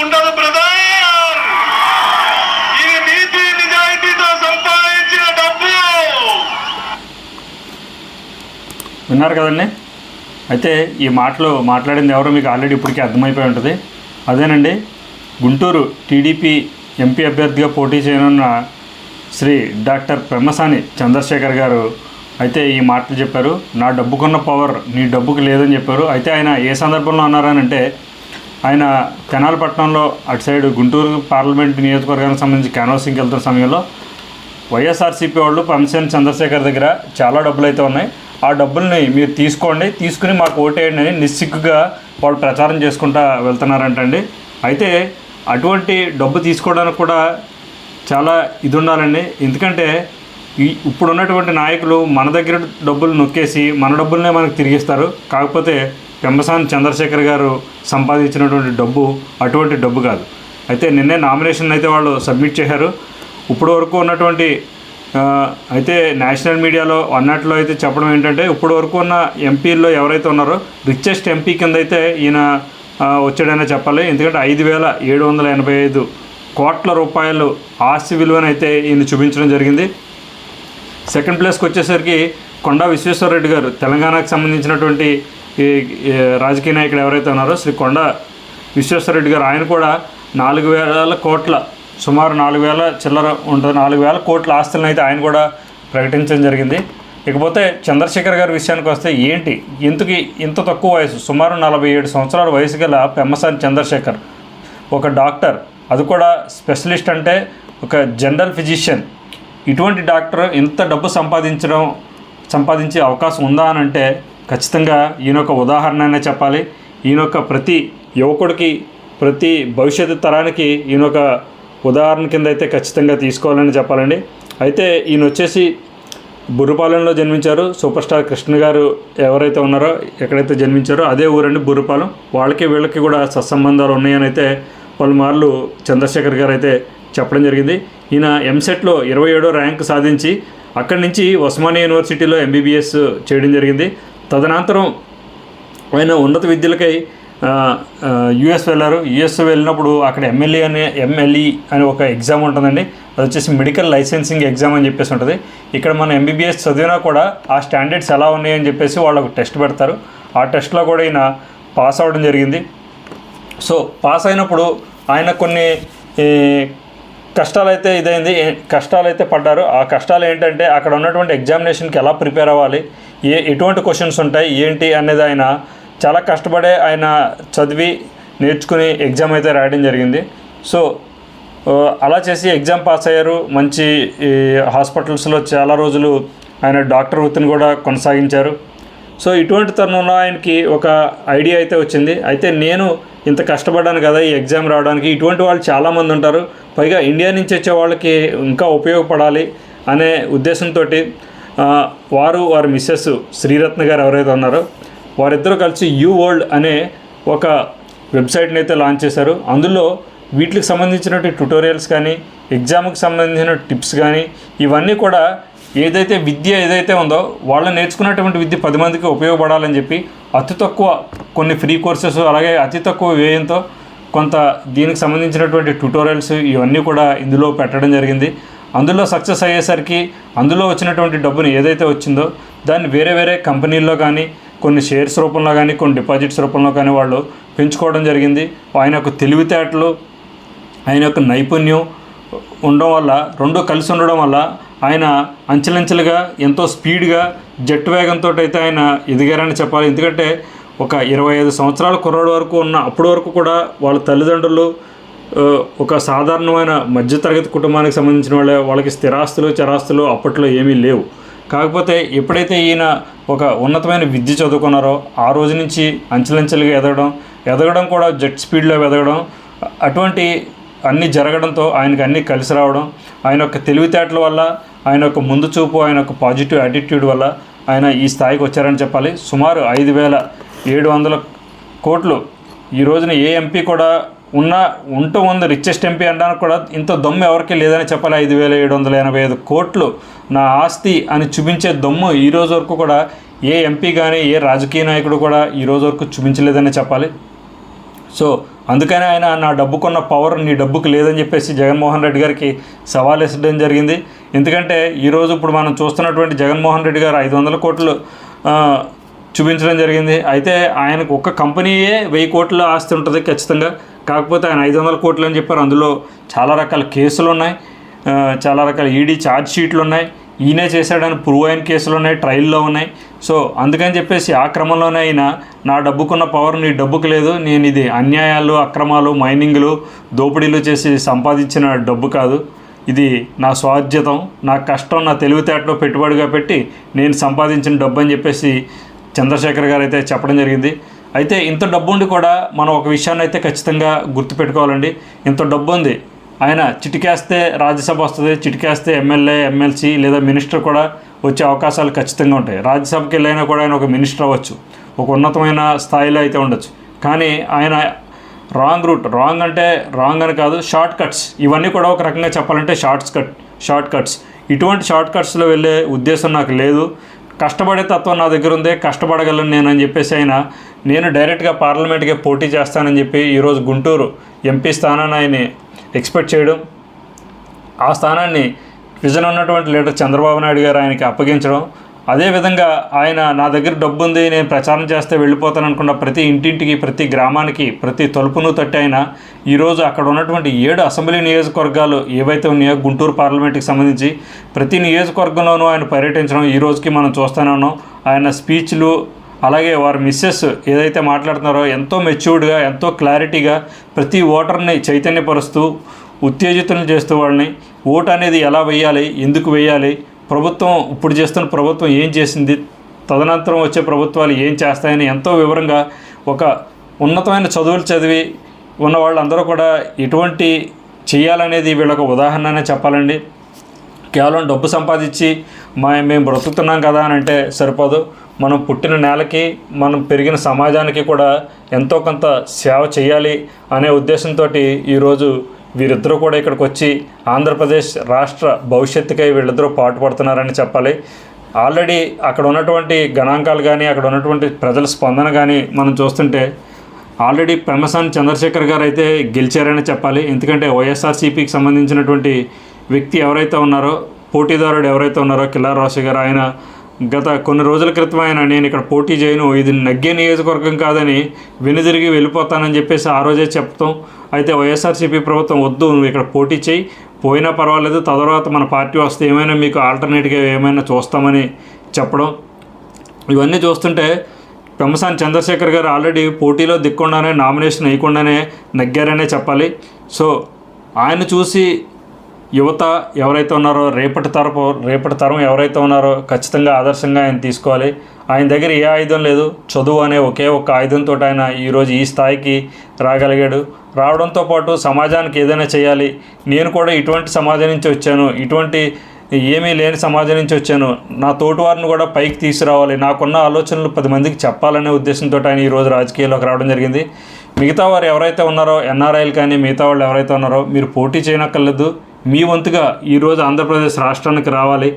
ఉండదు బ్రదర్. ఇది నీతి నిజాయితీతో సంపాదించిన డబ్బు. విన్నారు కదండి. అయితే ఈ మాటలు మాట్లాడింది ఎవరో మీకు ఆల్రెడీ ఇప్పటికీ అర్థమైపోయి ఉంటుంది. అదేనండి, గుంటూరు టీడీపీ ఎంపీ అభ్యర్థిగా పోటీ చేయనున్న శ్రీ డాక్టర్ పెమ్మసాని చంద్రశేఖర్ గారు అయితే ఈ మాటలు చెప్పారు. నా డబ్బుకున్న పవర్ నీ డబ్బుకి లేదని చెప్పారు. అయితే ఆయన ఏ సందర్భంలో అన్నారనంటే, ఆయన తెనాలిపట్నంలో అటు సైడ్ గుంటూరు పార్లమెంట్ నియోజకవర్గానికి సంబంధించి క్యాన్వాసింగ్కి వెళ్తున్న సమయంలో వైఎస్ఆర్సీపీ వాళ్ళు పెమ్మసాని చంద్రశేఖర్ దగ్గర చాలా డబ్బులు అయితే ఉన్నాయి, ఆ డబ్బుల్ని మీరు తీసుకోండి, తీసుకుని మాకు ఓటేయండి అని నిస్సిగ్గుగా వాళ్ళు ప్రచారం చేసుకుంటూ వెళ్తున్నారంటండి. అయితే అటువంటి డబ్బు తీసుకోవడానికి కూడా చాలా ఇది ఉండాలండి. ఎందుకంటే ఇప్పుడు ఉన్నటువంటి నాయకులు మన దగ్గర డబ్బులు నొక్కేసి మన డబ్బులనే మనకు తిరిగిస్తారు. కాకపోతే పెమ్మసాని చంద్రశేఖర్ గారు సంపాదించినటువంటి డబ్బు అటువంటి డబ్బు కాదు. అయితే నిన్నే నామినేషన్ అయితే వాళ్ళు సబ్మిట్ చేశారు. ఇప్పుడు వరకు ఉన్నటువంటి అయితే నేషనల్ మీడియాలో అన్నట్లో అయితే చెప్పడం ఏంటంటే, ఇప్పుడు వరకు ఉన్న ఎంపీల్లో ఎవరైతే ఉన్నారో రిచెస్ట్ ఎంపీ కింద అయితే ఈయన వచ్చాడనే చెప్పాలి. ఎందుకంటే 5,785 కోట్ల రూపాయలు ఆస్తి విలువనైతే ఈయన చూపించడం జరిగింది. సెకండ్ ప్లేస్కి వచ్చేసరికి కొండా విశ్వేశ్వరరెడ్డి గారు, తెలంగాణకు సంబంధించినటువంటి రాజకీయ నాయకుడు ఎవరైతే ఉన్నారో శ్రీ కొండా విశ్వేశ్వరరెడ్డి గారు, ఆయన కూడా 4,000 కోట్ల, సుమారు 4,000 చిల్లర ఉంటుంది, 4,000 కోట్ల ఆస్తులను అయితే ఆయన కూడా ప్రకటించడం జరిగింది. ఇకపోతే చంద్రశేఖర్ గారి విషయానికి వస్తే ఏంటి ఎందుకు ఇంత తక్కువ వయసు, సుమారు 47 సంవత్సరాల వయసు గల పెమ్మసాని చంద్రశేఖర్ ఒక డాక్టర్, అది కూడా స్పెషలిస్ట్, అంటే ఒక జనరల్ ఫిజిషియన్. ఇటువంటి డాక్టర్ ఇంత డబ్బు సంపాదించే అవకాశం ఉందా అని అంటే ఖచ్చితంగా ఈయన ఒక ఉదాహరణ అనే చెప్పాలి. ఈయన ఒక ప్రతి యువకుడికి, ప్రతి భవిష్యత్తు తరానికి ఈయన ఒక ఉదాహరణ కింద అయితే ఖచ్చితంగా తీసుకోవాలని చెప్పాలండి. అయితే ఈయన వచ్చేసి బుర్రపాలెంలో జన్మించారు. సూపర్ స్టార్ కృష్ణ గారు ఎవరైతే ఉన్నారో ఎక్కడైతే జన్మించారో అదే ఊరండి బుర్రపాలెం. వాళ్ళకి వీళ్ళకి కూడా సత్సంబంధాలు ఉన్నాయని అయితే పలుమార్లు చంద్రశేఖర్ గారు అయితే చెప్పడం జరిగింది. ఈయన ఎంసెట్లో 27వ ర్యాంక్ సాధించి అక్కడి నుంచి ఉస్మానియా యూనివర్సిటీలో ఎంబీబీఎస్ చేయడం జరిగింది. తదనంతరం ఆయన ఉన్నత విద్యలకై యుఎస్ వెళ్ళారు. యుఎస్ వెళ్ళినప్పుడు అక్కడ ఎంఎల్ఈ అనే ఒక ఎగ్జామ్ ఉంటుందండి. అది వచ్చేసి మెడికల్ లైసెన్సింగ్ ఎగ్జామ్ అని చెప్పేసి ఉంటుంది. ఇక్కడ మనం ఎంబీబీఎస్ చదివినా కూడా ఆ స్టాండర్డ్స్ ఎలా ఉన్నాయని చెప్పేసి వాళ్ళకు టెస్ట్ పెడతారు. ఆ టెస్ట్లో కూడా ఈయన పాస్ అవ్వడం జరిగింది. సో పాస్ అయినప్పుడు ఆయన కొన్ని కష్టాలైతే పడ్డారు. ఆ కష్టాలు ఏంటంటే, అక్కడ ఉన్నటువంటి ఎగ్జామినేషన్కి ఎలా ప్రిపేర్ అవ్వాలి, ఎటువంటి క్వశ్చన్స్ ఉంటాయి ఏంటి అనేది ఆయన చాలా కష్టపడే ఆయన చదివి నేర్చుకుని ఎగ్జామ్ అయితే రాయడం జరిగింది. సో అలా చేసి ఎగ్జామ్ పాస్ అయ్యారు. మంచి హాస్పిటల్స్లో చాలా రోజులు ఆయన డాక్టర్ వృత్తిని కూడా కొనసాగించారు. సో ఇటువంటి తరుణంలో ఆయనకి ఒక ఐడియా అయితే వచ్చింది. అయితే నేను ఇంత కష్టపడ్డాను కదా ఈ ఎగ్జామ్ రావడానికి, ఇటువంటి వాళ్ళు చాలామంది ఉంటారు, పైగా ఇండియా నుంచి వచ్చే వాళ్ళకి ఇంకా ఉపయోగపడాలి అనే ఉద్దేశంతో వారి మిస్సెస్ శ్రీరత్న గారు ఎవరైతే ఉన్నారో వారిద్దరూ కలిసి యూ వరల్డ్ అనే ఒక వెబ్సైట్ని అయితే లాంచ్ చేశారు. అందులో వీటికి సంబంధించినటువంటి ట్యుటోరియల్స్ కానీ, ఎగ్జామ్కి సంబంధించిన టిప్స్ కానీ, ఇవన్నీ కూడా విద్య ఏదైతే ఉందో వాళ్ళు నేర్చుకున్నటువంటి విద్య 10 మందికి ఉపయోగపడాలని చెప్పి అతి తక్కువ కొన్ని ఫ్రీ కోర్సెస్, అలాగే అతి తక్కువ వ్యయంతో కొంత దీనికి సంబంధించినటువంటి ట్యుటోరియల్స్ ఇవన్నీ కూడా ఇందులో పెట్టడం జరిగింది. అందులో సక్సెస్ అయ్యేసరికి అందులో వచ్చినటువంటి డబ్బుని ఏదైతే వచ్చిందో దాన్ని వేరే కంపెనీల్లో కానీ, కొన్ని షేర్స్ రూపంలో కానీ, కొన్ని డిపాజిట్స్ రూపంలో కానీ వాళ్ళు పెంచుకోవడం జరిగింది. ఆయన యొక్క తెలివితేటలు, ఆయన యొక్క నైపుణ్యం ఉండడం వల్ల, రెండూ కలిసి ఉండడం వల్ల ఆయన అంచెలంచెలుగా ఎంతో స్పీడ్గా జెట్ వేగంతో అయితే ఆయన ఎదిగారని చెప్పాలి. ఎందుకంటే ఒక 25 సంవత్సరాల కుర్రాడు వరకు ఉన్న అప్పటి వరకు కూడా వాళ్ళ తల్లిదండ్రులు ఒక సాధారణమైన మధ్యతరగతి కుటుంబానికి సంబంధించిన వాళ్ళకి స్థిరాస్తులు చరాస్తులు అప్పట్లో ఏమీ లేవు. కాకపోతే ఎప్పుడైతే ఈయన ఒక ఉన్నతమైన విద్య చదువుకున్నారో ఆ రోజు నుంచి అంచెలంచెలుగా ఎదగడం కూడా జెట్ స్పీడ్లో ఎదగడం, అటువంటి అన్నీ జరగడంతో ఆయనకి అన్నీ కలిసి రావడం, ఆయన యొక్క తెలివితేటల వల్ల, ఆయన యొక్క ముందు చూపు, ఆయన యొక్క పాజిటివ్ యాటిట్యూడ్ వల్ల ఆయన ఈ స్థాయికి వచ్చారని చెప్పాలి. సుమారు 5,700 కోట్లు ఈ రోజున ఏ ఎంపీ కూడా ఉంటూ ఉంది. రిచెస్ట్ ఎంపీ అనడానికి కూడా ఇంత దమ్ము ఎవరికి లేదని చెప్పాలి. 5,785 కోట్లు నా ఆస్తి అని చూపించే దమ్ము ఈ రోజు వరకు కూడా ఏ ఎంపీ కానీ ఏ రాజకీయ నాయకుడు కూడా ఈ రోజు వరకు చూపించలేదని చెప్పాలి. సో అందుకని ఆయన నా డబ్బుకున్న పవర్ నీ డబ్బుకు లేదని చెప్పేసి జగన్మోహన్ రెడ్డి గారికి సవాల్ వేసడం జరిగింది. ఎందుకంటే ఈరోజు ఇప్పుడు మనం చూస్తున్నటువంటి జగన్మోహన్ రెడ్డి గారు 500 కోట్లు చూపించడం జరిగింది. అయితే ఆయనకు ఒక్క కంపెనీయే 1000 కోట్ల ఆస్తి ఉంటుంది ఖచ్చితంగా. కాకపోతే ఆయన 500 కోట్లు అని చెప్పారు. అందులో చాలా రకాల కేసులు ఉన్నాయి, చాలా రకాల ఈడీ ఛార్జ్ షీట్లు ఉన్నాయి, ఈయనే చేశాడని ప్రూవ్ అయిన కేసులు ఉన్నాయి, ట్రయల్లో ఉన్నాయి. సో అందుకని చెప్పేసి ఆ క్రమంలోనే అయినా నా డబ్బుకున్న పవర్ నీ డబ్బుకు లేదు, నేను ఇది అన్యాయాలు, అక్రమాలు, మైనింగ్లు, దోపిడీలు చేసి సంపాదించిన డబ్బు కాదు, ఇది నా స్వార్జితం, నా కష్టం, నా తెలివితేటలో పెట్టుబడిగా పెట్టి నేను సంపాదించిన డబ్బు అని చెప్పేసి చంద్రశేఖర్ గారు అయితే చెప్పడం జరిగింది. అయితే ఇంత డబ్బు ఉండి కూడా మనం ఒక విషయాన్ని అయితే ఖచ్చితంగా గుర్తుపెట్టుకోవాలండి. ఇంత డబ్బు ఉంది, ఆయన చిటికేస్తే రాజ్యసభ వస్తుంది, చిటికేస్తే ఎమ్మెల్యే, ఎమ్మెల్సీ లేదా మినిస్టర్ కూడా వచ్చే అవకాశాలు ఖచ్చితంగా ఉంటాయి. రాజ్యసభకి వెళ్ళైనా కూడా ఆయన ఒక మినిస్టర్ అవ్వచ్చు, ఒక ఉన్నతమైన స్థాయిలో అయితే ఉండొచ్చు. కానీ ఆయన రాంగ్ రూట్, రాంగ్ అంటే రాంగ్ అని కాదు, షార్ట్ కట్స్, ఇవన్నీ కూడా ఒక రకంగా చెప్పాలంటే షార్ట్ కట్స్, ఇటువంటి షార్ట్ కట్స్లో వెళ్ళే ఉద్దేశం నాకు లేదు. కష్టపడే తత్వం నా దగ్గర ఉంది, కష్టపడగలను నేను అని చెప్పేసి నేను డైరెక్ట్గా పార్లమెంట్కి పోటీ చేస్తానని చెప్పి ఈరోజు గుంటూరు ఎంపీ స్థానాన్ని ఆయన ఎక్స్పెక్ట్ చేయడం, ఆ స్థానాన్ని విజన్ ఉన్నటువంటి లీడర్ చంద్రబాబు నాయుడు గారు ఆయనకి అప్పగించడం, అదేవిధంగా ఆయన నా దగ్గర డబ్బు ఉంది, నేను ప్రచారం చేస్తే వెళ్ళిపోతాను అనుకున్న ప్రతి ఇంటింటికి, ప్రతి గ్రామానికి, ప్రతి తలుపును తట్టి ఆయన ఈరోజు అక్కడ ఉన్నటువంటి 7 అసెంబ్లీ నియోజకవర్గాలు ఏవైతే ఉన్నాయో గుంటూరు పార్లమెంట్కి సంబంధించి ప్రతి నియోజకవర్గంలోనూ ఆయన పర్యటించడం ఈ రోజుకి మనం చూస్తూనే ఉన్నాం. ఆయన స్పీచ్లు, అలాగే వారి మిస్సెస్ ఏదైతే మాట్లాడుతున్నారో ఎంతో మెచ్యూర్డ్గా, ఎంతో క్లారిటీగా ప్రతి ఓటర్ని చైతన్యపరుస్తూ, ఉత్తేజితులను చేస్తూ వాళ్ళని ఓటు అనేది ఎలా వేయాలి, ఎందుకు వేయాలి, ప్రభుత్వం ఇప్పుడు చేస్తున్న ప్రభుత్వం ఏం చేసింది, తదనంతరం వచ్చే ప్రభుత్వాలు ఏం చేస్తాయని ఎంతో వివరంగా ఒక ఉన్నతమైన చదువులు చదివి ఉన్న వాళ్ళందరూ కూడా ఎటువంటి చేయాలనేది వీళ్ళొక ఉదాహరణనే చెప్పాలండి. కేవలం డబ్బు సంపాదించి మేము బ్రతుకుతున్నాం కదా అని అంటే సరిపోదు. మనం పుట్టిన నేలకి, మనం పెరిగిన సమాజానికి కూడా ఎంతో కొంత సేవ చేయాలి అనే ఉద్దేశంతో ఈరోజు వీరిద్దరూ కూడా ఇక్కడికి వచ్చి ఆంధ్రప్రదేశ్ రాష్ట్ర భవిష్యత్తుకై వీళ్ళిద్దరూ పాటుపడుతున్నారని చెప్పాలి. ఆల్రెడీ అక్కడ ఉన్నటువంటి గణాంకాలు కానీ, అక్కడ ఉన్నటువంటి ప్రజల స్పందన కానీ మనం చూస్తుంటే ఆల్రెడీ పెమ్మసాని చంద్రశేఖర్ గారు అయితే గెలిచారని చెప్పాలి. ఎందుకంటే వైఎస్ఆర్సీపీకి సంబంధించినటువంటి వ్యక్తి ఎవరైతే ఉన్నారో, పోటీదారుడు ఎవరైతే ఉన్నారో కిల్లారి రోషయ్య గారు, ఆయన గత కొన్ని రోజుల క్రితం ఆయన నేను ఇక్కడ పోటీ చేయను, ఇది నగ్గే నియోజకవర్గం కాదని వెనుదిరిగి వెళ్ళిపోతానని చెప్పేసి ఆ రోజే చెప్తాం. అయితే వైఎస్ఆర్సీపీ ప్రభుత్వం వద్దు, నువ్వు ఇక్కడ పోటీ చేయి, పోయినా పర్వాలేదు, తర్వాత మన పార్టీ వస్తే ఏమైనా మీకు ఆల్టర్నేట్గా ఏమైనా చూస్తామని చెప్పడం, ఇవన్నీ చూస్తుంటే పెమ్మసాని చంద్రశేఖర్ గారు ఆల్రెడీ పోటీలో దిక్కుండానే, నామినేషన్ వేయకుండానే నగ్గారనే చెప్పాలి. సో ఆయన చూసి యువత ఎవరైతే ఉన్నారో, రేపటి తరం ఎవరైతే ఉన్నారో ఖచ్చితంగా ఆదర్శంగా ఆయన తీసుకోవాలి. ఆయన దగ్గర ఏ ఆయుధం లేదు, చదువు అనే ఒకే ఒక ఆయుధంతో ఆయన ఈరోజు ఈ స్థాయికి రాగలిగాడు. రావడంతో పాటు సమాజానికి ఏదైనా చేయాలి, నేను కూడా ఇటువంటి సమాజం నుంచి వచ్చాను, ఇటువంటి ఏమీ లేని సమాజం నుంచి వచ్చాను, నా తోటివారిని కూడా పైకి తీసుకురావాలి, నాకున్న ఆలోచనలు 10 మందికి చెప్పాలనే ఉద్దేశంతో ఆయన ఈరోజు రాజకీయాల్లోకి రావడం జరిగింది. మిగతా వారు ఎవరైతే ఉన్నారో, ఎన్ఆర్ఐలు కానీ మిగతా వాళ్ళు ఎవరైతే ఉన్నారో, మీరు పోటీ చేయనక్కర్లేదు, మీ వంతుగా ఈరోజు ఆంధ్రప్రదేశ్ రాష్ట్రానికి రావాలి.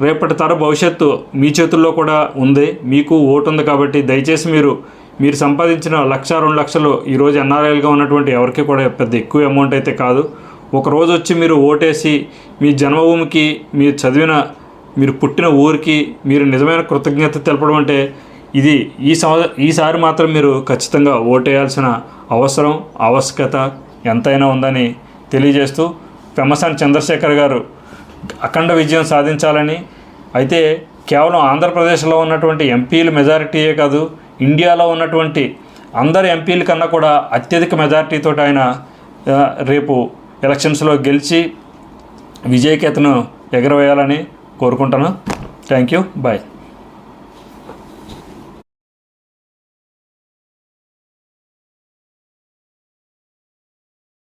రేపటి తర భవిష్యత్తు మీ చేతుల్లో కూడా ఉంది, మీకు ఓటు ఉంది. కాబట్టి దయచేసి మీరు సంపాదించిన 1,00,000, 2 లక్షలు ఈరోజు ఎన్ఆర్ఐలుగా ఉన్నటువంటి ఎవరికి కూడా పెద్ద ఎక్కువ అమౌంట్ అయితే కాదు. ఒకరోజు వచ్చి మీరు ఓటేసి మీ జన్మభూమికి, మీరు చదివిన, మీరు పుట్టిన ఊరికి మీరు నిజమైన కృతజ్ఞత తెలపడం అంటే ఇది ఈసారి మాత్రం మీరు ఖచ్చితంగా ఓటేయాల్సిన అవసరం, ఆవశ్యకత ఎంతైనా ఉందని తెలియజేస్తూ పెమ్మసాని చంద్రశేఖర్ గారు అఖండ విజయం సాధించాలని, అయితే కేవలం ఆంధ్రప్రదేశ్లో ఉన్నటువంటి ఎంపీల మెజారిటీయే కాదు, ఇండియాలో ఉన్నటువంటి అందరు ఎంపీల కన్నా కూడా అత్యధిక మెజారిటీతో ఆయన రేపు ఎలక్షన్స్లో గెలిచి విజయకేతను ఎగరవేయాలని కోరుకుంటాను. Thank you, bye.